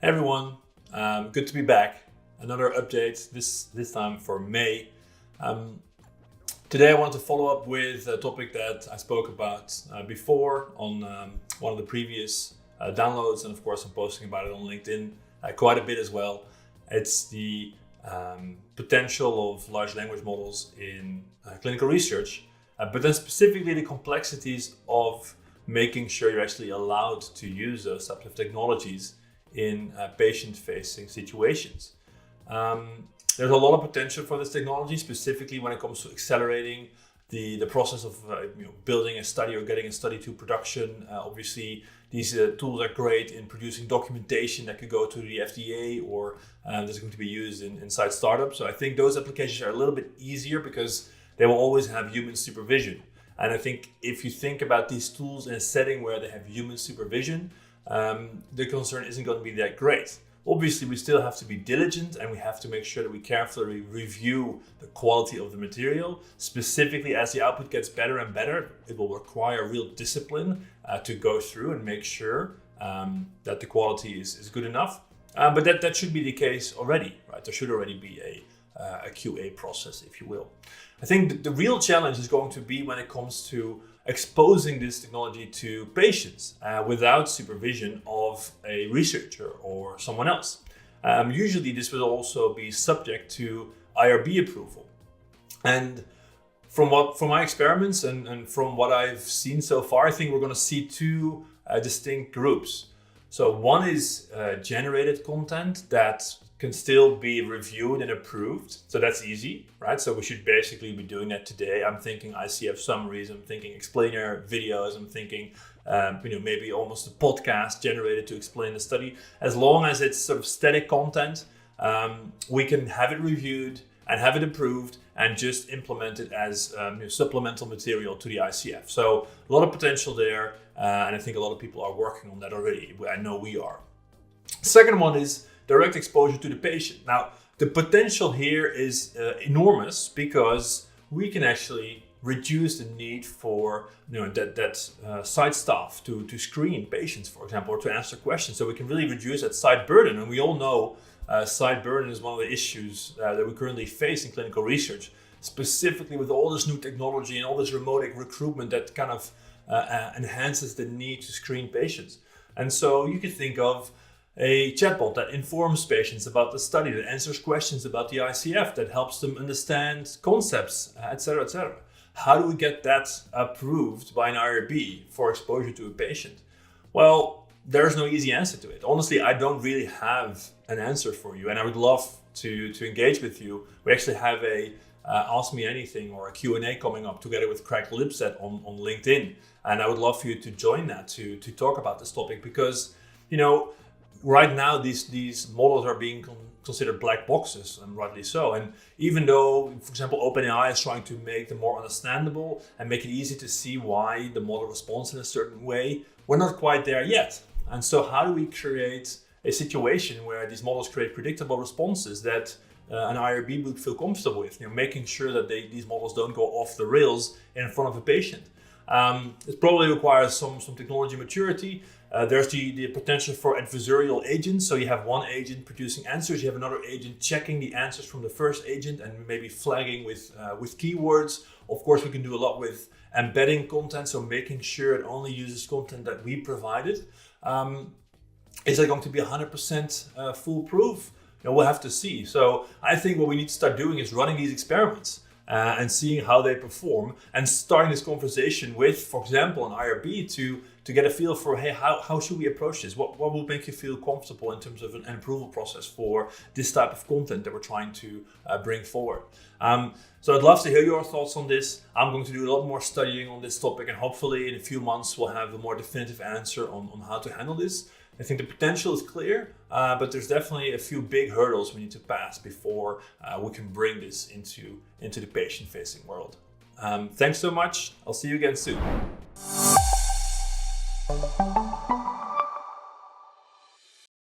Hey everyone, good to be back. Another update, this time for May. Today I want to follow up with a topic that I spoke about before on one of the previous downloads, and of course I'm posting about it on LinkedIn quite a bit as well. It's the potential of large language models in clinical research, but then specifically the complexities of making sure you're actually allowed to use those types of technologies in patient-facing situations. There's a lot of potential for this technology, specifically when it comes to accelerating the process of building a study or getting a study to production. Obviously, these tools are great in producing documentation that could go to the FDA or that's going to be used inside startups. So I think those applications are a little bit easier because they will always have human supervision. And I think if you think about these tools in a setting where they have human supervision, the concern isn't going to be that great. Obviously, we still have to be diligent and we have to make sure that we carefully review the quality of the material. Specifically, as the output gets better and better, it will require real discipline to go through and make sure that the quality is good enough. But that should be the case already, right? There should already be a QA process, if you will. I think the real challenge is going to be when it comes to exposing this technology to patients without supervision of a researcher or someone else. Usually this will also be subject to IRB approval. And from my experiments and from what I've seen so far, I think we're going to see two distinct groups. So one is generated content that can still be reviewed and approved. So that's easy, right? So we should basically be doing that today. I'm thinking ICF summaries, I'm thinking explainer videos, I'm thinking maybe almost a podcast generated to explain the study. As long as it's sort of static content, we can have it reviewed and have it approved and just implement it as supplemental material to the ICF. So a lot of potential there, and I think a lot of people are working on that already. I know we are. Second one is direct exposure to the patient. Now, the potential here is enormous because we can actually reduce the need for site staff to screen patients, for example, or to answer questions. So we can really reduce that site burden. And we all know site burden is one of the issues that we currently face in clinical research, specifically with all this new technology and all this remote recruitment that kind of enhances the need to screen patients. And so you can think of a chatbot that informs patients about the study, that answers questions about the ICF, that helps them understand concepts, etc., etc. How do we get that approved by an IRB for exposure to a patient? Well, there's no easy answer to it. Honestly, I don't really have an answer for you, and I would love to engage with you. We actually have a Ask Me Anything or a Q&A coming up together with Craig Lipset on LinkedIn, and I would love for you to join that to talk about this topic because, right now, these models are being considered black boxes, and rightly so. And even though, for example, OpenAI is trying to make them more understandable and make it easy to see why the model responds in a certain way, we're not quite there yet. And so how do we create a situation where these models create predictable responses that an IRB would feel comfortable with, making sure that these models don't go off the rails in front of a patient? It probably requires some technology maturity. There's the potential for adversarial agents. So you have one agent producing answers, you have another agent checking the answers from the first agent and maybe flagging with keywords. Of course, we can do a lot with embedding content, so making sure it only uses content that we provided. Is it going to be 100% foolproof? We'll have to see. So I think what we need to start doing is running these experiments and seeing how they perform and starting this conversation with, for example, an IRB to get a feel for, hey, how should we approach this? What will make you feel comfortable in terms of an approval process for this type of content that we're trying to bring forward? So I'd love to hear your thoughts on this. I'm going to do a lot more studying on this topic, and hopefully in a few months we'll have a more definitive answer on how to handle this. I think the potential is clear, but there's definitely a few big hurdles we need to pass before we can bring this into the patient-facing world. Thanks so much. I'll see you again soon.